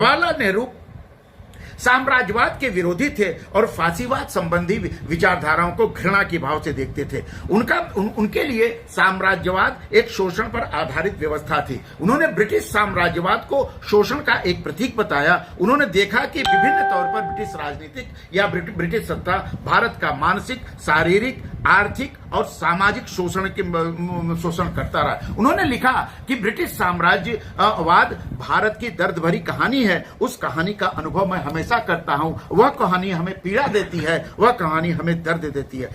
जवाहरलाल नेहरू साम्राज्यवाद के विरोधी थे और फांसीवाद संबंधी विचारधाराओं को घृणा की भाव से देखते थे। उनके लिए साम्राज्यवाद एक शोषण पर आधारित व्यवस्था थी। उन्होंने ब्रिटिश साम्राज्यवाद को शोषण का एक प्रतीक बताया। उन्होंने देखा कि विभिन्न तौर पर ब्रिटिश राजनीतिक या ब्रिटिश सत्ता भारत का मानसिक, शारीरिक, आर्थिक और सामाजिक शोषण करता रहा। उन्होंने लिखा कि ब्रिटिश साम्राज्यवाद भारत की दर्द भरी कहानी है। उस कहानी का अनुभव मैं हमेशा करता हूं। वह कहानी हमें पीड़ा देती है, वह कहानी हमें दर्द देती है।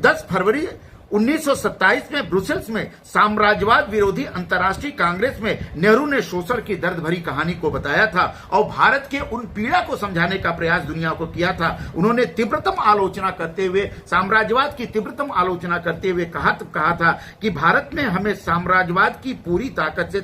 10 फरवरी 1927 में ब्रुसेल्स में साम्राज्यवाद विरोधी अंतर्राष्ट्रीय कांग्रेस में नेहरू ने शोषण की दर्द भरी कहानी को बताया था और भारत के उन पीड़ा को समझाने का प्रयास दुनिया को किया था। उन्होंने तीव्रतम आलोचना करते हुए, साम्राज्यवाद की तीव्रतम आलोचना करते हुए कहा था कि भारत में हमें साम्राज्यवाद की पूरी ताकत से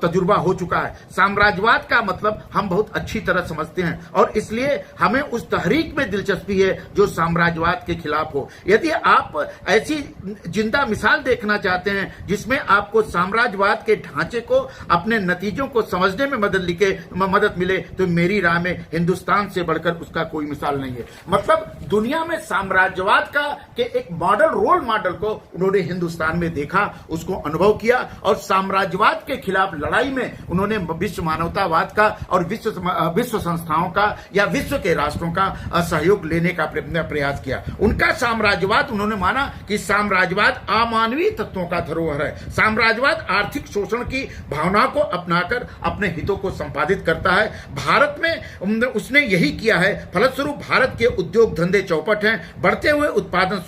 तजुर्बा हो चुका है। साम्राज्यवाद का मतलब हम बहुत अच्छी तरह समझते हैं और इसलिए हमें उस तहरीक में दिलचस्पी है जो साम्राज्यवाद के खिलाफ हो। यदि आप ऐसी जिंदा मिसाल देखना चाहते हैं जिसमें आपको साम्राज्यवाद के ढांचे को, अपने नतीजों को समझने में मदद मिले, तो मेरी राय में हिंदुस्तान से बढ़कर उसका कोई मिसाल नहीं है। मतलब दुनिया में साम्राज्यवाद के एक रोल मॉडल को उन्होंने हिंदुस्तान में देखा, उसको अनुभव किया और साम्राज्यवाद के खिलाफ लड़ाई में उन्होंने विश्व मानवतावाद का और विश्व संस्थाओं का या विश्व के राष्ट्रों का सहयोग लेने का प्रयास किया। उनका साम्राज्यवाद, उन्होंने माना कि साम्राज्यवाद अमानवीय तत्वों का धरोहर है। साम्राज्यवाद आर्थिक शोषण की भावना को अपनाकर अपने हितों को संपादित करता है। भारत में उसने यही किया है। फलस्वरूप भारत के उद्योग धंधे चौपट हैं। बढ़ते हुए उत्पादन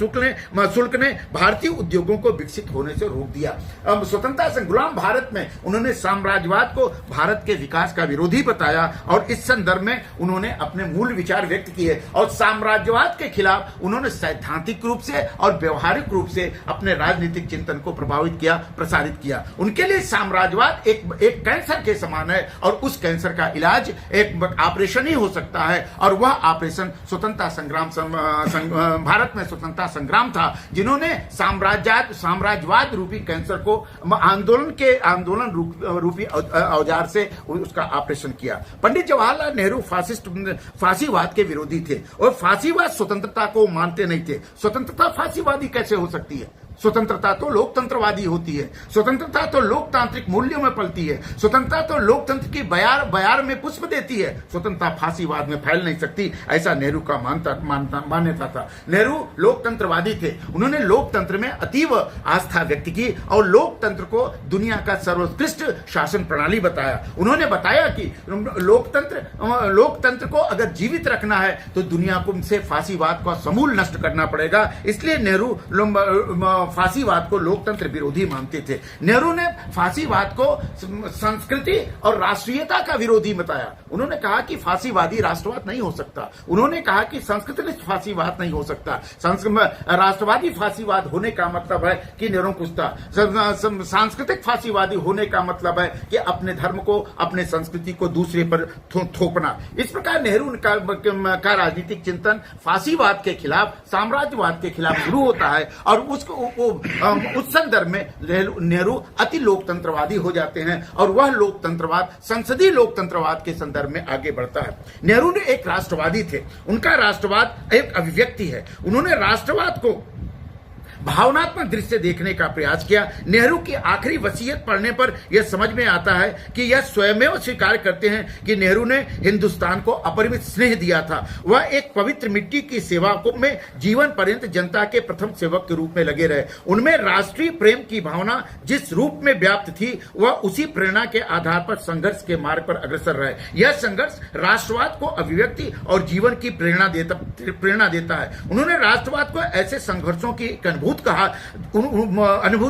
शुल्क ने भारतीय उद्योगों को विकसित होने से रोक दिया। स्वतंत्रता संग्राम भारत में उन्होंने साम्राज्यवाद को भारत के विकास का विरोधी बताया और इस संदर्भ में उन्होंने अपने मूल विचार व्यक्त किए और साम्राज्यवाद के खिलाफ उन्होंने सैद्धांतिक रूप से और व्यवहारिक रूप से अपने राजनीतिक चिंतन को प्रभावित किया, प्रसारित किया। उनके लिए साम्राज्यवाद एक कैंसर के समान है और उस कैंसर का इलाज एक ऑपरेशन ही हो सकता है और वह ऑपरेशन स्वतंत्रता संग्राम, भारत में स्वतंत्रता संग्राम था, जिन्होंने साम्राज्यवाद रूपी कैंसर को आंदोलन रूपी औजार से उसका ऑपरेशन किया। पंडित जवाहरलाल नेहरू फांसीवाद के विरोधी थे और फांसीवाद स्वतंत्रता को मानते नहीं थे। स्वतंत्रता फांसीवादी कैसे हो सकती है? स्वतंत्रता तो लोकतंत्रवादी होती है। स्वतंत्रता तो लोकतांत्रिक मूल्यों में पलती है। स्वतंत्रता तो लोकतंत्र की बयार में पुष्प देती है। स्वतंत्रता फांसीवाद में फैल नहीं सकती, ऐसा नेहरू का मान्यता था। नेहरू लोकतंत्रवादी थे। उन्होंने लोकतंत्र में अतीव आस्था व्यक्त की और लोकतंत्र को दुनिया का सर्वोत्कृष्ट शासन प्रणाली बताया। उन्होंने बताया कि लोकतंत्र को अगर जीवित रखना है तो दुनिया को से फांसीवाद को समूल नष्ट करना पड़ेगा। इसलिए नेहरू फांसीवाद को लोकतंत्र विरोधी मानते थे। नेहरू ने फांसीवाद को संस्कृति और राष्ट्रीयता का विरोधी बताया। उन्होंने कहा कि फांसीवादी राष्ट्रवाद नहीं हो सकता। उन्होंने कहा कि सांस्कृतिक फांसीवाद नहीं हो सकता। राष्ट्रवादी फांसीवाद होने का मतलब है कि निरंकुशता। सांस्कृतिक फांसीवादी होने का मतलब है कि अपने धर्म को, अपने संस्कृति को दूसरे पर थोपना। इस प्रकार नेहरू का राजनीतिक चिंतन फांसीवाद के खिलाफ, साम्राज्यवाद के खिलाफ शुरू होता है और उस संदर्भ में नेहरू अति लोकतंत्रवादी हो जाते हैं और वह लोकतंत्रवाद संसदीय लोकतंत्रवाद के संदर्भ में आगे बढ़ता है। नेहरू ने एक राष्ट्रवादी थे। उनका राष्ट्रवाद एक अभिव्यक्ति है। उन्होंने राष्ट्रवाद को भावनात्मक दृष्टि से देखने का प्रयास किया। नेहरू की आखिरी वसीयत पढ़ने पर यह समझ में आता है कि यह स्वयं स्वीकार करते हैं कि नेहरू ने हिंदुस्तान को अपरिमित स्नेह दिया था। वह एक पवित्र मिट्टी की सेवा में जीवन पर्यंत जनता के प्रथम सेवक के रूप में लगे रहे। उनमें राष्ट्रीय प्रेम की भावना जिस रूप में व्याप्त थी, वह उसी प्रेरणा के आधार पर संघर्ष के मार्ग पर अग्रसर रहे। यह संघर्ष राष्ट्रवाद को अभिव्यक्ति और जीवन की प्रेरणा देता है। उन्होंने राष्ट्रवाद को ऐसे संघर्षों की अनुभूत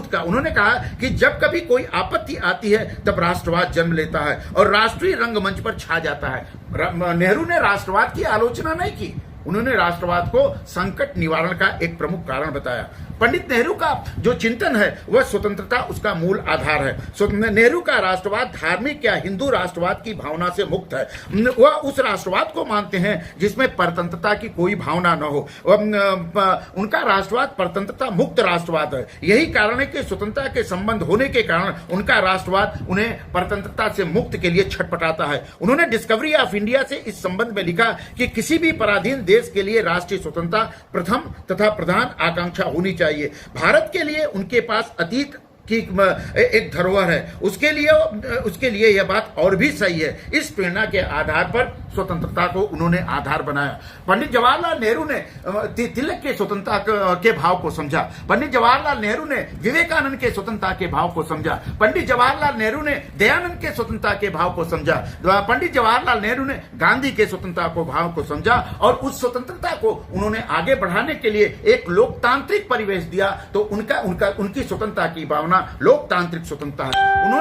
का। उन्होंने कहा कि जब कभी कोई आपत्ति आती है तब राष्ट्रवाद जन्म लेता है और राष्ट्रीय रंगमंच पर छा जाता है। नेहरू ने राष्ट्रवाद की आलोचना नहीं की। उन्होंने राष्ट्रवाद को संकट निवारण का एक प्रमुख कारण बताया। पंडित नेहरू का जो चिंतन है वह स्वतंत्रता उसका मूल आधार है। नेहरू का राष्ट्रवाद धार्मिक या हिंदू राष्ट्रवाद की भावना से मुक्त है। वह उस राष्ट्रवाद को मानते हैं जिसमें परतंत्रता की कोई भावना न हो। उनका राष्ट्रवाद परतंत्रता मुक्त राष्ट्रवाद है। यही कारण है कि स्वतंत्रता के संबंध होने के कारण उनका राष्ट्रवाद उन्हें परतंत्रता से मुक्त के लिए छटपटाता है। उन्होंने डिस्कवरी ऑफ इंडिया से इस संबंध में लिखा कि किसी भी पराधीन देश के लिए राष्ट्रीय स्वतंत्रता प्रथम तथा प्रधान आकांक्षा होनी चाहिए। भारत के लिए उनके पास अतीत की एक धरोहर है, उसके लिए यह बात और भी सही है। इस प्रेरणा के आधार पर स्वतंत्रता को उन्होंने आधार बनाया। पंडित जवाहरलाल नेहरू ने तिलक के स्वतंत्रता के भाव को समझा। पंडित जवाहरलाल नेहरू ने विवेकानंद के स्वतंत्रता के भाव को समझा। पंडित जवाहरलाल नेहरू ने दयानंद के स्वतंत्रता के भाव को समझा। पंडित जवाहरलाल नेहरू ने गांधी के स्वतंत्रता को भाव को समझा और उस स्वतंत्रता को उन्होंने आगे बढ़ाने के लिए एक लोकतांत्रिक परिवेश दिया। तो उनकी स्वतंत्रता की भावना लोकतांत्रिक स्वतंत्रता है। उन्होंने